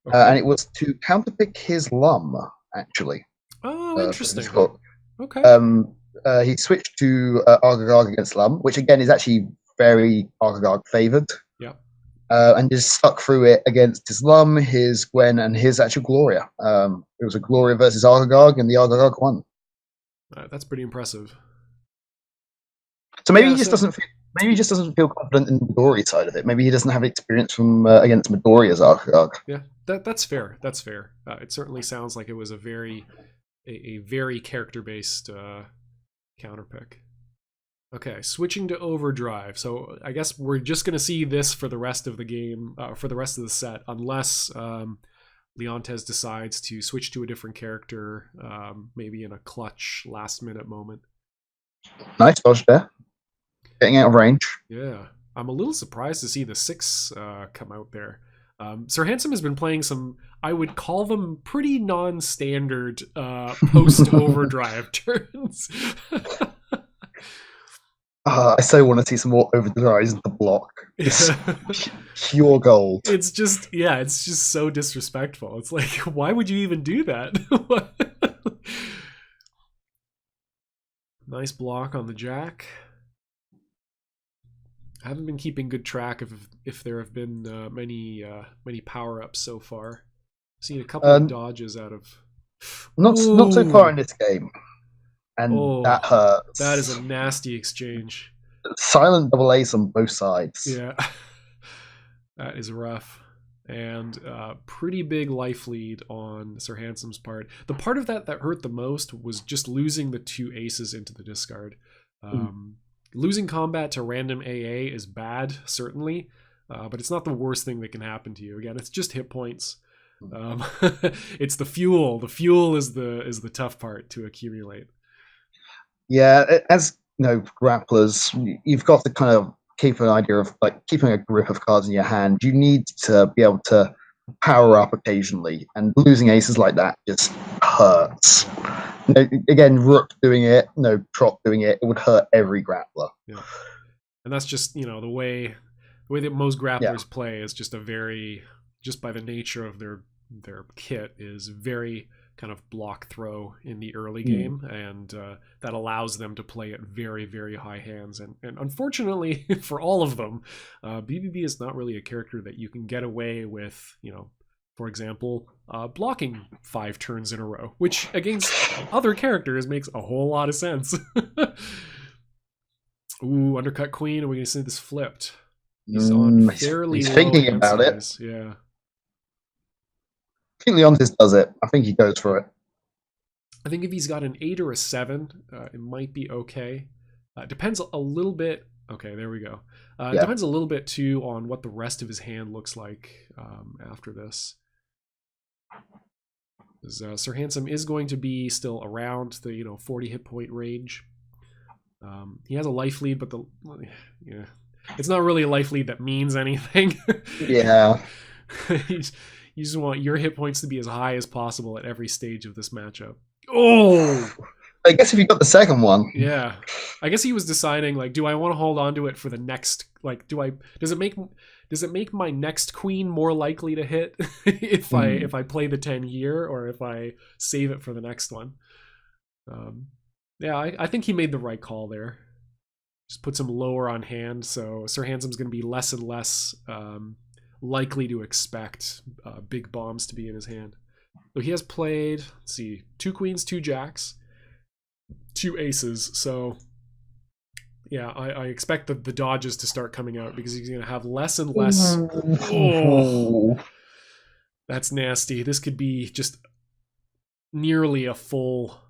okay. And it was to counterpick his Lum, actually. Oh, interesting. Okay. He switched to Argagog against Lum, which again is actually very Argagog favored. Yeah. And just stuck through it against his Lum, his Gwen, and his actual Gloria. It was a Gloria versus Argagog, and the Argagog won. That's pretty impressive. So maybe he just doesn't feel. Maybe he just doesn't feel confident in the Midori side of it. Maybe he doesn't have experience from against Midori as Argagog. Yeah, that's fair. That's fair. It certainly sounds like it was a very character-based counterpick. Okay, switching to Overdrive. So I guess we're just going to see this for the rest of the game, for the rest of the set, unless Leontes decides to switch to a different character, maybe in a clutch last-minute moment. Nice dodge there. Getting out of range. Yeah. I'm a little surprised to see the 6 come out there. SirHandsome has been playing some, I would call them pretty non-standard post-overdrive turns. I so want to see some more overdrives in the block. It's pure gold. It's just so disrespectful. It's like, why would you even do that? Nice block on the jack. I haven't been keeping good track of if there have been many power-ups so far. I've seen a couple of dodges out of... Not so far in this game. And that hurts. That is a nasty exchange. Silent double ace on both sides. Yeah. That is rough. And pretty big life lead on SirHandsome's part. The part of that hurt the most was just losing the 2 aces into the discard. Losing combat to random AA is bad, certainly, but it's not the worst thing that can happen to you. Again, it's just hit points. It's the fuel. The fuel is the tough part to accumulate. Yeah, as you know, grapplers, you've got to kind of keep an idea of like keeping a grip of cards in your hand. You need to be able to power up occasionally, and losing aces like that just hurts. Again, Rook doing it, Trop doing it, it would hurt every grappler. Yeah, and that's just the way that most grapplers play is just just by the nature of their kit is very kind of block throw in the early game, and that allows them to play at very, very high hands. And unfortunately for all of them, BBB is not really a character that you can get away with, for example, blocking 5 turns in a row, which against other characters makes a whole lot of sense. Ooh, undercut queen. Are we going to see this flipped? He's on fairly he's low thinking hand about size. Yeah. I think Leontes does it. I think he goes for it. I think if he's got an 8 or a 7, it might be okay. Depends a little bit. Okay, there we go. It depends a little bit too on what the rest of his hand looks like after this. SirHandsome is going to be still around the 40 hit point range. He has a life lead, but it's not really a life lead that means anything. Yeah. You just want your hit points to be as high as possible at every stage of this matchup. Oh! I guess if you got the second one. Yeah. I guess he was deciding, like, do I want to hold on to it for the next, like, does it make my next queen more likely to hit if I play the 10 here, or if I save it for the next one? I think he made the right call there. Just puts him lower on hand, so SirHandsome's going to be less and less likely to expect big bombs to be in his hand. So he has played, let's see, 2 queens, 2 jacks, 2 aces. So yeah, I expect the dodges to start coming out because he's going to have less and less. Oh, that's nasty. This could be just nearly a full,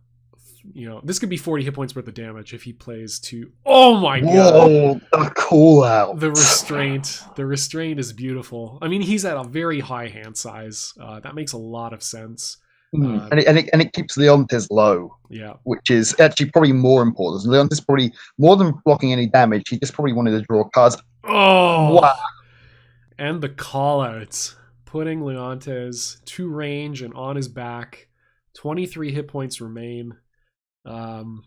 this could be 40 hit points worth of damage if he plays 2. Oh my god. A call out. The restraint is beautiful. I mean, he's at a very high hand size. That makes a lot of sense. And it keeps Leontes low. Yeah. Which is actually probably more important. Leontes probably, more than blocking any damage, he just probably wanted to draw cards. Oh! Wow. And the callouts. Putting Leontes to range and on his back. 23 hit points remain. I'm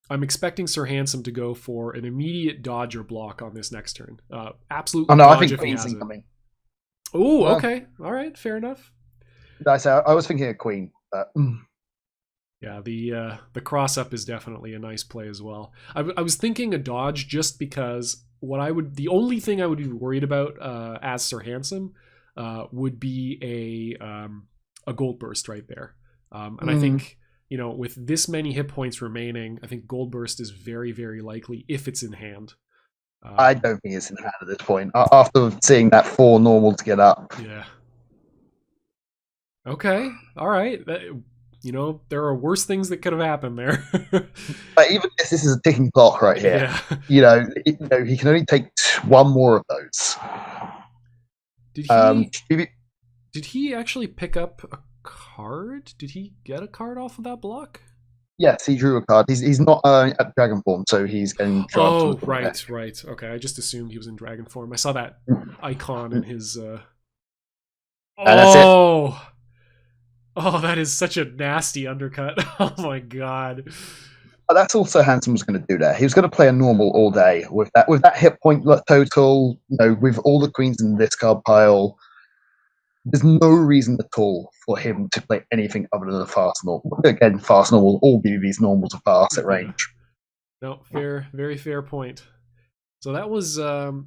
expecting SirHandsome to go for an immediate dodge or block on this next turn. Absolutely. Oh no, I think Queen's incoming. Oh, okay. All right, fair enough. I was thinking a Queen. Yeah, the cross up is definitely a nice play as well. I was thinking a dodge just because the only thing I would be worried about as SirHandsome would be a gold burst right there. And I think, with this many hit points remaining, I think gold burst is very, very likely if it's in hand. I don't think it's in hand at this point. After seeing that 4 normal to get up. Yeah. Okay. All right. There are worse things that could have happened there. But even if this is a ticking clock right here, yeah. He can only take 1 more of those. Did he actually pick up a card? Did he get a card off of that block? Yes, he drew a card. He's not at dragon form, so he's getting. Oh, right. Okay, I just assumed he was in dragon form. I saw that icon in his. That's it. Oh, that is such a nasty undercut. Oh my god. That's also SirHandsome was going to do there. He was going to play a normal all day with that hit point total. With all the queens in this card pile. There's no reason at all for him to play anything other than a fast normal. Again, fast normal, all BBB's normal to fast at range. No, very fair point. So that was, the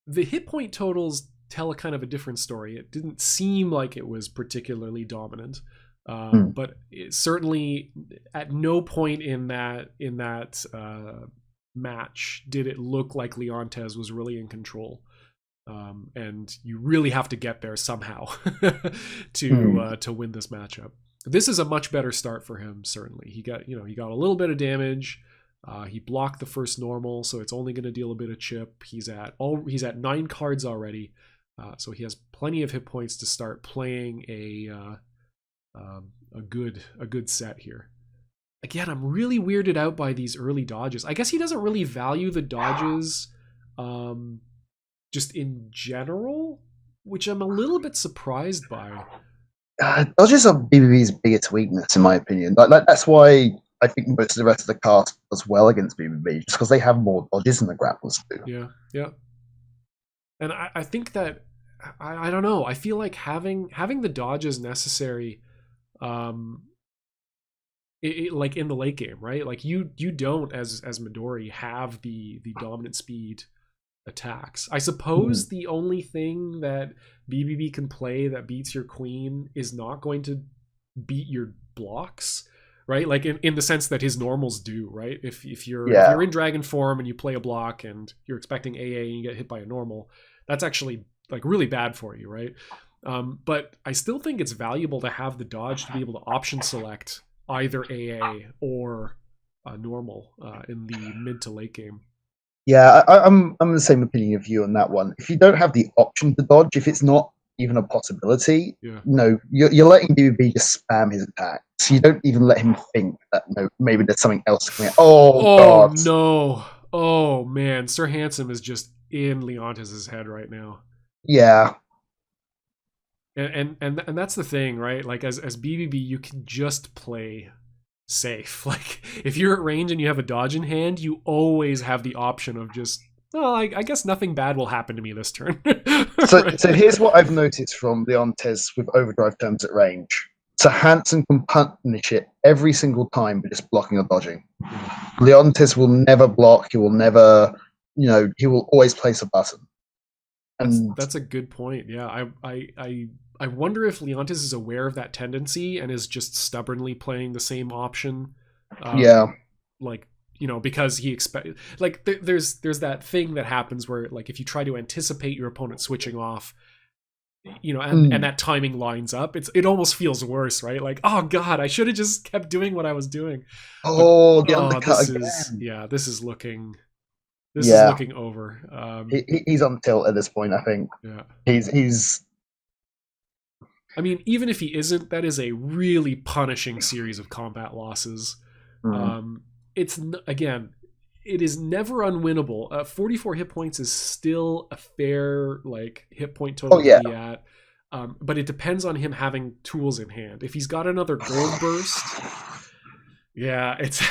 hit point totals tell a kind of a different story. It didn't seem like it was particularly dominant, but it certainly at no point in that match did it look like Leontes was really in control. And you really have to get there somehow to win this matchup. This is a much better start for him. Certainly, he got a little bit of damage. He blocked the first normal, so it's only going to deal a bit of chip. He's at 9 cards already, so he has plenty of hit points to start playing a good set here. Again, I'm really weirded out by these early dodges. I guess he doesn't really value the dodges. Just in general, which I'm a little bit surprised by. Dodges are BBB's biggest weakness, in my opinion. That's why I think most of the rest of the cast does well against BBB, just because they have more dodges than the grapplers do. Yeah. And I think that, I don't know, I feel like having the dodges necessary, like in the late game, right? Like you don't, as Midori, have the dominant speed attacks. I suppose the only thing that BBB can play that beats your queen is not going to beat your blocks, right? Like in the sense that his normals do, right? If you're in dragon form and you play a block and you're expecting AA and you get hit by a normal, that's actually like really bad for you, right? But I still think it's valuable to have the dodge to be able to option select either AA or normal in the mid to late game. Yeah, I'm the same opinion of you on that one. If you don't have the option to dodge, if it's not even a possibility, you're letting BBB just spam his attacks. You don't even let him think that maybe there's something else coming. God. No. Oh man, SirHandsome is just in Leontes' head right now. Yeah. And that's the thing, right? Like as BBB, you can just play safe. Like if you're at range and you have a dodge in hand, you always have the option of just, I guess nothing bad will happen to me this turn. So here's what I've noticed from Leontes with overdrive terms at range. SirHandsome can punish it every single time by just blocking or dodging. Leontes will never block. He will never, he will always place a button. And That's a good point. Yeah, I wonder if Leontes is aware of that tendency and is just stubbornly playing the same option. Yeah. Like, because he expect, like, there's that thing that happens where, like, if you try to anticipate your opponent switching off, and that timing lines up, it almost feels worse, right? Like, oh god, I should have just kept doing what I was doing. The undercut This is looking over. He's on tilt at this point, I think. Yeah. He's I mean, even if he isn't, that is a really punishing series of combat losses. It's, again, it is never unwinnable. 44 hit points is still a fair, like, hit point total to be at. But it depends on him having tools in hand. If he's got another gold burst, yeah, it's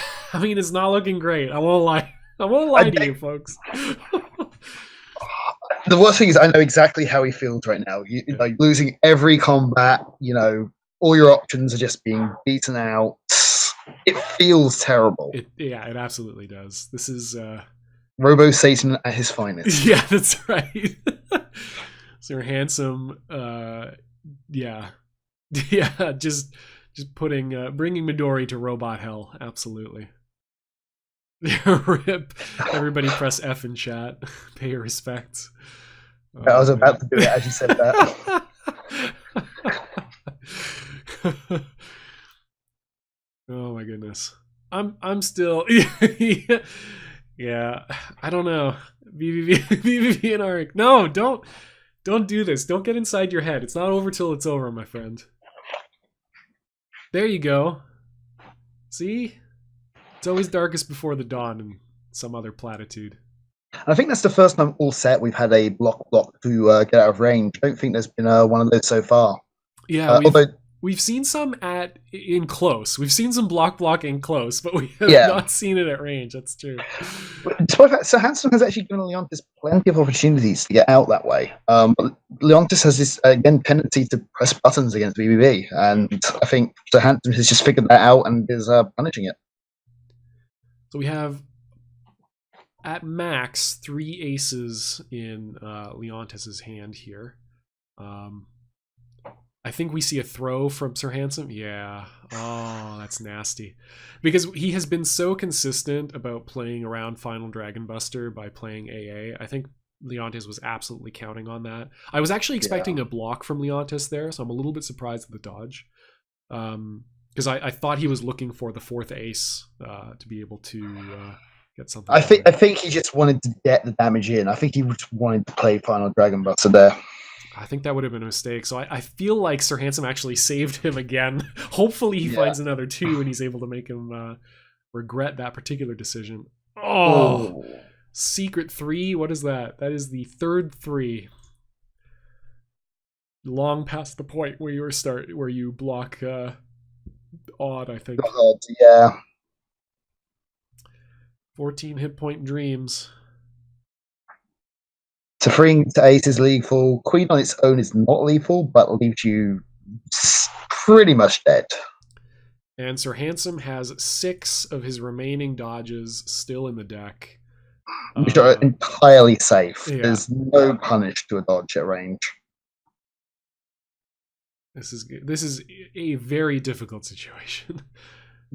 not looking great. I won't lie to you, folks. The worst thing is I know exactly how he feels right now. Like, losing every combat, all your options are just being beaten out. It feels terrible. It absolutely does. This is Robo Satan at his finest. Yeah, that's right. SirHandsome, yeah, just bringing Midori to robot hell. Absolutely. Rip. Everybody press F in chat. Pay your respects. I was about to do it as you said that. Oh my goodness. I'm still yeah. I don't know. BBB and Arik. No, don't do this. Don't get inside your head. It's not over till it's over, my friend. There you go. See? It's always darkest before the dawn, and some other platitude. I think that's the first time all set we've had a block to get out of range. I don't think there's been one of those so far. Yeah, we've seen some in close. We've seen some block in close, but we have not seen it at range. That's true. SirHandsome has actually given Leontes plenty of opportunities to get out that way. But Leontes has this, again, tendency to press buttons against BBB, and I think SirHandsome has just figured that out and is punishing it. So we have, at max, 3 aces in Leontes' hand here. I think we see a throw from SirHandsome. Yeah. Oh, that's nasty. Because he has been so consistent about playing around Final Dragon Buster by playing AA. I think Leontes was absolutely counting on that. I was actually expecting a block from Leontes there, so I'm a little bit surprised at the dodge. Because I thought he was looking for the 4th ace to be able to get something. I think he just wanted to get the damage in. I think he just wanted to play Final Dragon Buster there. I think that would have been a mistake. So I feel like SirHandsome actually saved him again. Hopefully he finds another 2 and he's able to make him regret that particular decision. Oh, secret 3. What is that? That is the 3rd 3. Long past the point where you block odd, I think. Odd, yeah. 14 hit point dreams. So freeing to ace is lethal. Queen on its own is not lethal, but leaves you pretty much dead. And SirHandsome has 6 of his remaining dodges still in the deck. Which are entirely safe. Yeah. There's no punish to a dodge at range. This is a very difficult situation.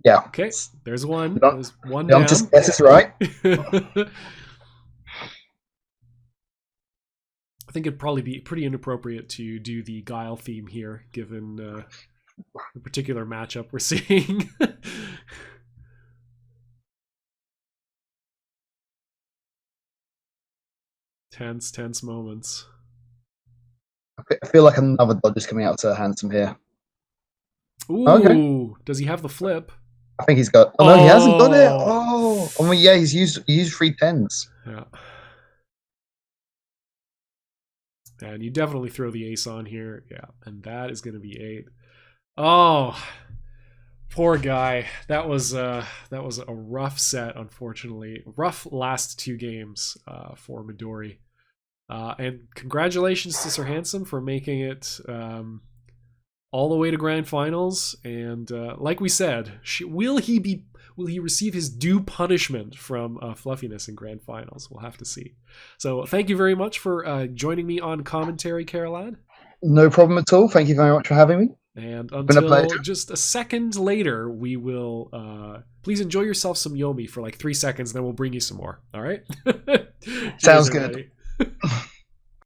Yeah. Okay, there's one. There's one down. This is right. I think it'd probably be pretty inappropriate to do the Guile theme here, given the particular matchup we're seeing. Tense moments. I feel like another dodge is coming out to SirHandsome here. Ooh, okay. Does he have the flip? I think he's got. Oh, no, he hasn't got it. Oh, I mean, yeah, he's used 3 10s. Yeah. And you definitely throw the ace on here. Yeah, and that is going to be 8. Oh, poor guy. That was a rough set, unfortunately. Rough last 2 games for Midori. And congratulations to SirHandsome for making it all the way to grand finals. And like we said, will he will he receive his due punishment from Fluffiness in grand finals? We'll have to see. So thank you very much for joining me on commentary, Caralad. No problem at all. Thank you very much for having me. And until just a second later, we will please enjoy yourself some Yomi for like 3 seconds, then we'll bring you some more. All right? Sounds good.